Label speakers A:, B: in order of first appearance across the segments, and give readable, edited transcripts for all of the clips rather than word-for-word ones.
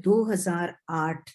A: 2008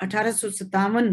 A: 1857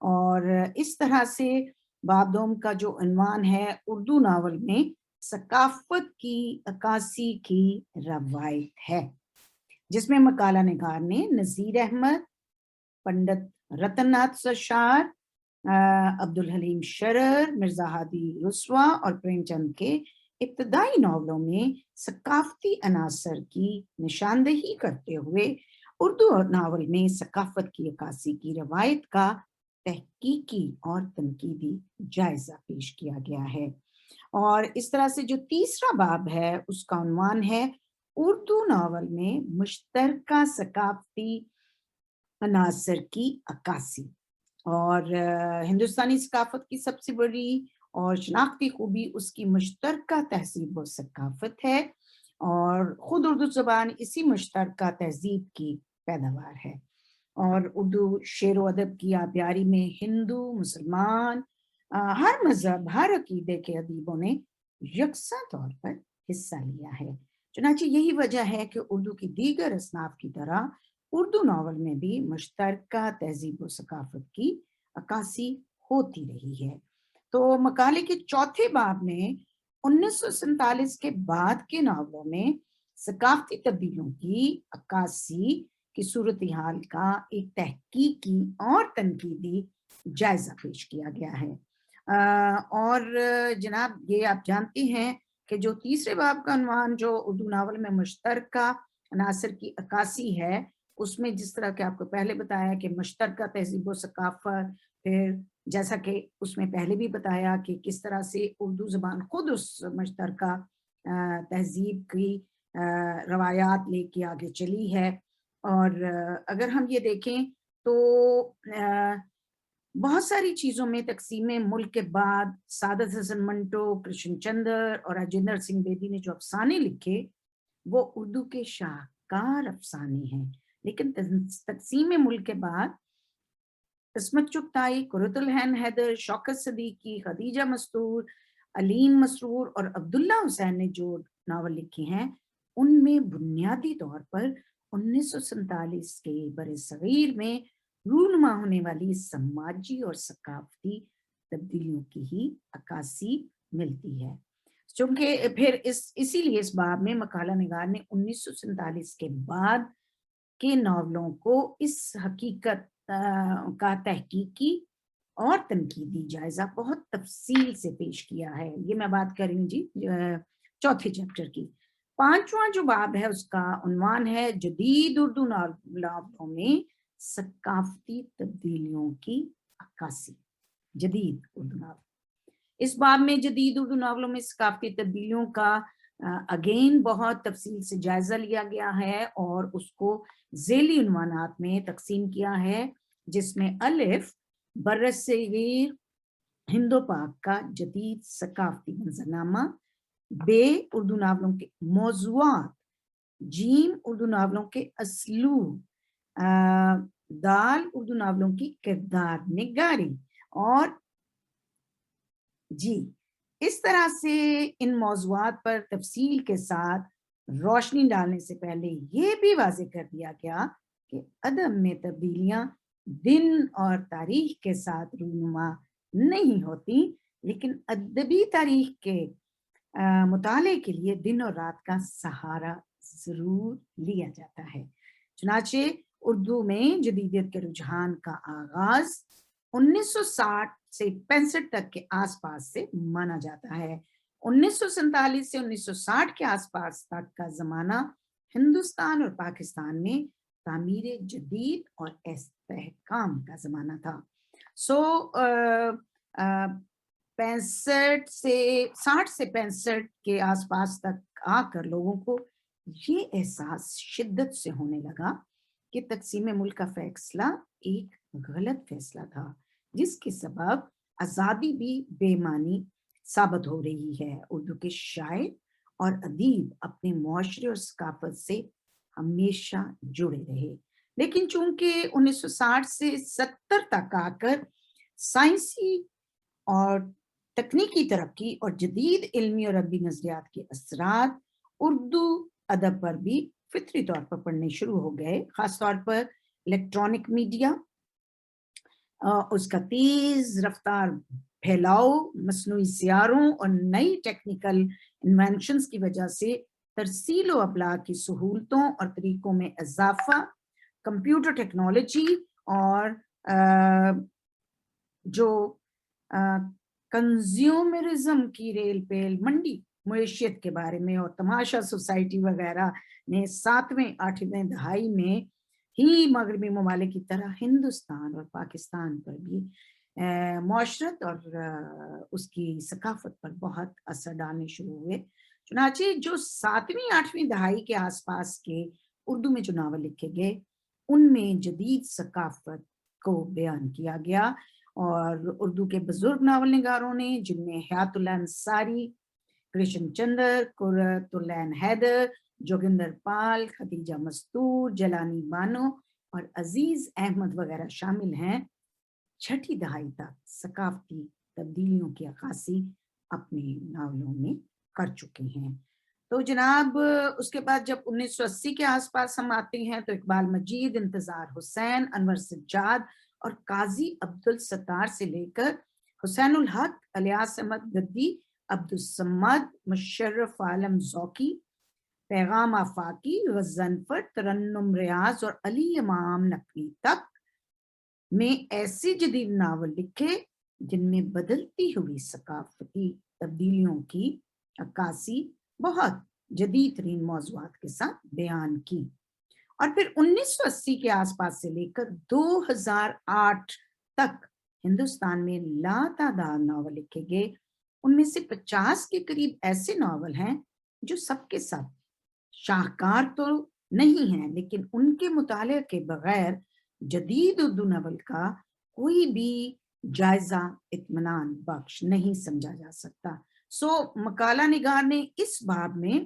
A: اور اس طرح سے باب دوم کا جو عنوان ہے اردو ناول میں ثقافت کی عکاسی کی روایت ہے، جس میں مقالہ نگار نے نذیر احمد، پنڈت رتن ناتھ سشار، عبدالحلیم شرر، مرزا ہادی رسوا اور پریم چند کے ابتدائی ناولوں میں ثقافتی عناصر کی نشاندہی کرتے ہوئے اردو ناول میں ثقافت کی عکاسی کی روایت کا تحقیقی اور تنقیدی جائزہ پیش کیا گیا ہے۔ اور اس طرح سے جو تیسرا باب ہے اس کا عنوان ہے اردو ناول میں مشترکہ ثقافتی عناصر کی عکاسی، اور ہندوستانی ثقافت کی سب سے بڑی اور شناختی خوبی اس کی مشترکہ تہذیب و ثقافت ہے، اور خود اردو زبان اسی مشترکہ تہذیب کی پیداوار ہے۔ اور اردو شعر و ادب کی آبیاری میں ہندو، مسلمان، ہر مذہب، ہر عقیدے کے ادیبوں نے یکساں طور پر حصہ لیا ہے۔ چنانچہ یہی وجہ ہے کہ اردو کی دیگر اصناف کی طرح اردو ناول میں بھی مشترکہ تہذیب و ثقافت کی عکاسی ہوتی رہی ہے۔ تو مقالے کے چوتھے باب میں 1947 کے بعد کے ناولوں میں ثقافتی تبدیلیوں کی عکاسی کی صورتحال کا ایک تحقیقی اور تنقیدی جائزہ پیش کیا گیا ہے۔ اور جناب یہ آپ جانتے ہیں کہ جو تیسرے باب کا عنوان جو اردو ناول میں مشترکہ عناصر کی عکاسی ہے، اس میں جس طرح کہ آپ کو پہلے بتایا کہ مشترکہ تہذیب و ثقافت، پھر جیسا کہ اس میں پہلے بھی بتایا کہ کس طرح سے اردو زبان خود اس مشترکہ تہذیب کی روایات لے کے آگے چلی ہے۔ اور اگر ہم یہ دیکھیں تو بہت ساری چیزوں میں تقسیم ملک کے بعد سعادت حسن منٹو، کرشن چندر اور راجندر سنگھ بیدی نے جو افسانے لکھے وہ اردو کے شاہکار افسانے ہیں، لیکن تقسیم ملک کے بعد عصمت چغتائی، قرۃ العین حیدر، شوکت صدیقی، خدیجہ مستور، علیم مسرور اور عبداللہ حسین نے جو ناول لکھے ہیں ان میں بنیادی طور پر 1947 کے برصغیر میں رونما ہونے والی سماجی اور ثقافتی تبدیلیوں کی ہی عکاسی ملتی ہے۔ چونکہ پھر اسی لیے اس باب میں مقالہ نگار نے 1947 کے بعد کے ناولوں کو اس حقیقت کا تحقیقی اور تنقیدی جائزہ بہت تفصیل سے پیش کیا ہے۔ یہ میں بات کر رہی ہوں جی چوتھے چیپٹر کی۔ پانچواں جو باب ہے اس کا عنوان ہے جدید اردو ناولوں میں ثقافتی تبدیلیوں کی عکاسی، جدید اردو ناول۔ اس باب میں جدید اردو ناولوں میں ثقافتی تبدیلیوں کا اگین بہت تفصیل سے جائزہ لیا گیا ہے اور اس کو ذیلی عنوانات میں تقسیم کیا ہے، جس میں الف برصغیر ہند و پاک کا جدید ثقافتی منظرنامہ، بے اردو ناولوں کے موضوعات، جیم اردو ناولوں کے اسلوب، دال اردو ناولوں کی کردار نگاری، اور جی اس طرح سے ان موضوعات پر تفصیل کے ساتھ روشنی ڈالنے سے پہلے یہ بھی واضح کر دیا گیا کہ ادب میں تبدیلیاں دن اور تاریخ کے ساتھ رونما نہیں ہوتی، لیکن ادبی تاریخ کے مطالعے کے لیے دن اور رات کا سہارا ضرور لیا جاتا ہے۔ چنانچہ اردو میں جدیدیت کے رجحان کا آغاز 1960 سے 65 تک کے آس پاس سے مانا جاتا ہے۔ 1947 سے 1960 کے آس پاس تک کا زمانہ ہندوستان اور پاکستان میں تعمیر جدید اور استحکام کا زمانہ تھا۔ 60 سے 65 کے آس پاس تک آ کر لوگوں کو یہ احساس شدت سے ہونے لگا کہ تقسیم ملک کا فیصلہ ایک غلط فیصلہ تھا، جس کے سبب آزادی بھی بے معنی ثابت ہو رہی ہے۔ اردو کے شاعر اور ادیب اپنے معاشرے اور ثقافت سے ہمیشہ جڑے رہے، لیکن چونکہ 1960 سے 70 تک آ کر سائنسی اور تکنیکی ترقی اور جدید علمی اور ادبی نظریات کے اثرات اردو ادب پر بھی فطری طور پر پڑنے شروع ہو گئے، خاص طور پر الیکٹرانک میڈیا، اس کا تیز رفتار پھیلاؤ مصنوعی سیاروں اور نئی ٹیکنیکل انوینشنز کی وجہ سے ترسیل و ابلاغ کی سہولتوں اور طریقوں میں اضافہ، کمپیوٹر ٹیکنالوجی اور جو کنزیومرزم کی ریل پیل منڈی معیشت کے بارے میں اور تماشا سوسائٹی وغیرہ نے 7ویں 8ویں دہائی میں ہی مغربی ممالک کی طرح ہندوستان اور پاکستان پر بھی معاشرت اور اس کی ثقافت پر بہت اثر ڈالنے شروع ہوئے۔ چنانچہ جو 7ویں 8ویں دہائی کے آس پاس کے اردو میں جو ناول لکھے گئے ان میں جدید ثقافت کو بیان کیا گیا، اور اردو کے بزرگ ناول نگاروں نے جن میں حیات اللہ انصاری، کرشن چندر، قرۃ العین حیدر، جوگندر پال، خدیجہ مستور، جیلانی بانو اور عزیز احمد وغیرہ شامل ہیں، 6ٹھی دہائی تک ثقافتی تبدیلیوں کی عکاسی اپنے ناولوں میں کر چکے ہیں۔ تو جناب اس کے بعد جب 1980 کے آس پاس ہم آتے ہیں تو اقبال مجید، انتظار حسین، انور سجاد اور قاضی عبدالستار سے لے کر حسین الحق، الیاس احمد گدی، عبدالصمد، مشرف عالم ذوقی، پیغام آفاقی، غضنفر، ترنم ریاض اور علی امام نقوی تک میں ایسے جدید ناول لکھے جن میں بدلتی ہوئی ثقافتی تبدیلیوں کی عکاسی بہت جدید ترین موضوعات کے ساتھ بیان کی۔ اور پھر 1980 کے آس پاس سے لے کر 2008 تک ہندوستان میں لاتعداد ناول لکھے گئے، ان میں سے 50 کے قریب ایسے ناول ہیں جو سب کے سب شاہکار تو نہیں ہیں، لیکن ان کے مطالعے کے بغیر جدید اردو ناول کا کوئی بھی جائزہ اطمینان بخش نہیں سمجھا جا سکتا۔ مقالہ نگار نے اس باب میں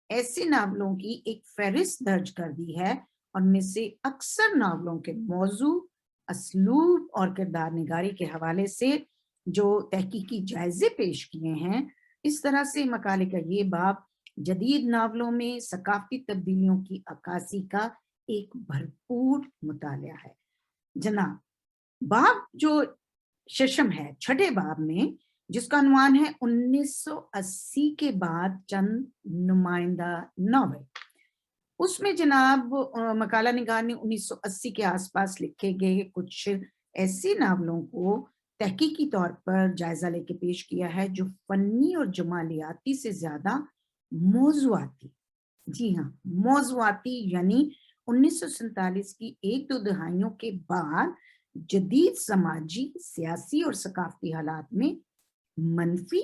A: ایسے ناولوں کی ایک فہرست درج کر دی ہے، اور میں سے اکثر ناولوں کے موضوع، اسلوب اور کردار نگاری کے حوالے سے جو تحقیقی جائزے پیش کیے ہیں، اس طرح سے مقالے کا یہ باب جدید ناولوں میں ثقافتی تبدیلیوں کی عکاسی کا ایک بھرپور مطالعہ ہے۔ جناب باب جو ششم ہے 6ٹھے باب میں، جس کا عنوان ہے 1980 کے بعد چند نمائندہ ناول، اس میں جناب مقالہ نگار نے 1980 کے آس پاس لکھے گئے کچھ ایسے ناولوں کو تحقیقی طور پر جائزہ لے کے پیش کیا ہے جو فنی اور جمالیاتی سے زیادہ موضوعاتی، جی ہاں موضوعاتی، یعنی 1947 کی 1-2 دہائیوں کے بعد جدید سماجی، سیاسی اور ثقافتی حالات میں منفی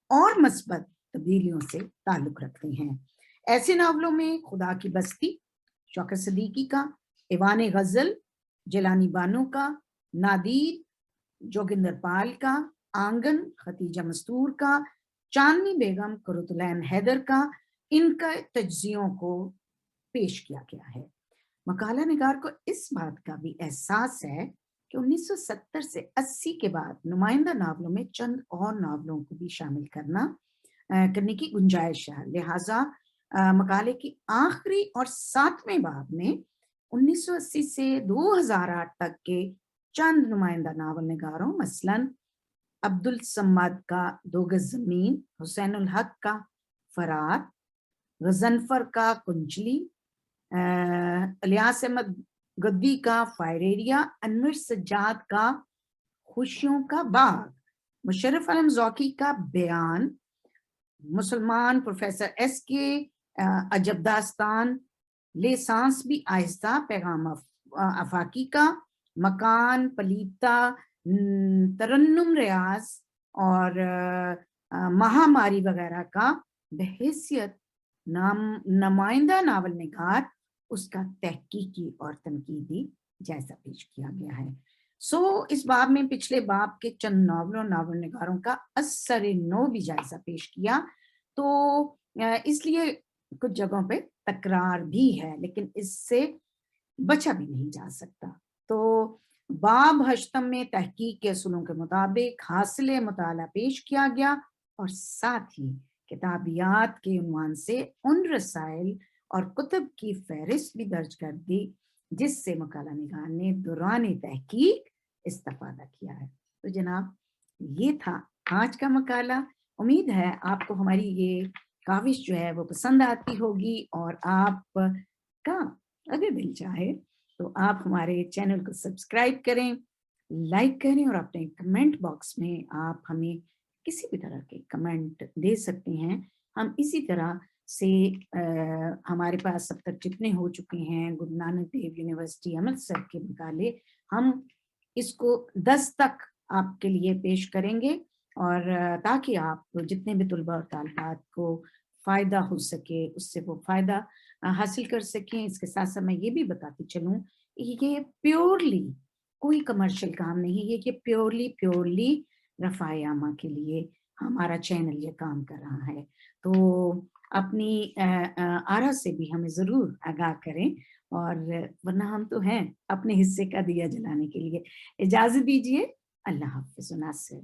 A: اور مثبت تبدیلیوں سے تعلق رکھتے ہیں۔ ایسے ناولوں میں خدا کی بستی شوکت صدیقی کا، ایوان غزل جیلانی بانو کا، نادیر جوگندر پال کا، آنگن خدیجہ مستور کا، چاندنی بیگم قرۃ العین حیدر کا، ان کا تجزیوں کو پیش کیا گیا ہے۔ مقالہ نگار کو اس بات کا بھی احساس ہے کہ 1970 سے 80 کے بعد نمائندہ ناولوں میں چند اور ناولوں کو بھی شامل کرنے کی گنجائش ہے، لہٰذا مقالے کی آخری اور 7ویں باب میں 1980 سے 2008 تک کے چند نمائندہ ناول نگاروں، مثلاً عبدالصمد کا 2 گز زمین، حسین الحق کا فرات، غضنفر کا کنچلی، الیاس احمد گدی کا فائر ایریا، انور سجاد کا خوشیوں کا باغ، مشرف عالم ذوقی کا بیان، مسلمان پروفیسر ایس کے عجب داستان، لے سانس بھی آہستہ پیغام آفاقی کا، مکان پلیتا، ترنم ریاض اور مہاماری وغیرہ کا بحیثیت نمائندہ ناول نگار اس کا تحقیقی اور تنقیدی جائزہ پیش کیا گیا ہے۔ اس باب میں پچھلے باب کے چند ناول نگاروں کا اثر نو بھی جائزہ پیش کیا، تو اس لیے کچھ جگہوں پہ تکرار بھی ہے، لیکن اس سے بچا بھی نہیں جا سکتا۔ تو باب 8 میں تحقیق کے اصولوں کے مطابق حاصل مطالعہ پیش کیا گیا، اور ساتھ ہی کتابیات کے عنوان سے ان رسائل اور کتب کی فہرست بھی درج کر دی جس سے مقالہ نگار نے دوران تحقیق استفادہ کیا ہے۔ تو جناب یہ تھا آج کا مقالہ۔ امید ہے آپ کو ہماری یہ کاوش جو ہے وہ پسند آتی ہوگی، اور آپ کا اگر دل چاہے تو آپ ہمارے چینل کو سبسکرائب کریں، لائک کریں، اور اپنے کمنٹ باکس میں آپ ہمیں کسی بھی طرح کے کمنٹ دے سکتے ہیں۔ ہم اسی طرح سے ہمارے پاس اب تک جتنے ہو چکے ہیں گرو نانک دیو یونیورسٹی امرتسر کے مقالے، ہم اس کو 10 تک آپ کے لیے پیش کریں گے، اور تاکہ آپ جتنے بھی طلباء اور طالبات کو فائدہ ہو سکے اس سے وہ فائدہ حاصل کر سکیں۔ اس کے ساتھ ساتھ میں یہ بھی بتاتی چلوں، یہ پیورلی کوئی کمرشل کام نہیں ہے، یہ پیورلی رفع عامہ کے لیے ہمارا چینل یہ کام کر رہا ہے۔ تو اپنی آرا سے بھی ہمیں ضرور آگاہ کریں، اور ورنہ ہم تو ہیں اپنے حصے کا دیا جلانے کے لیے۔ اجازت دیجیے، اللہ حافظ و ناصر۔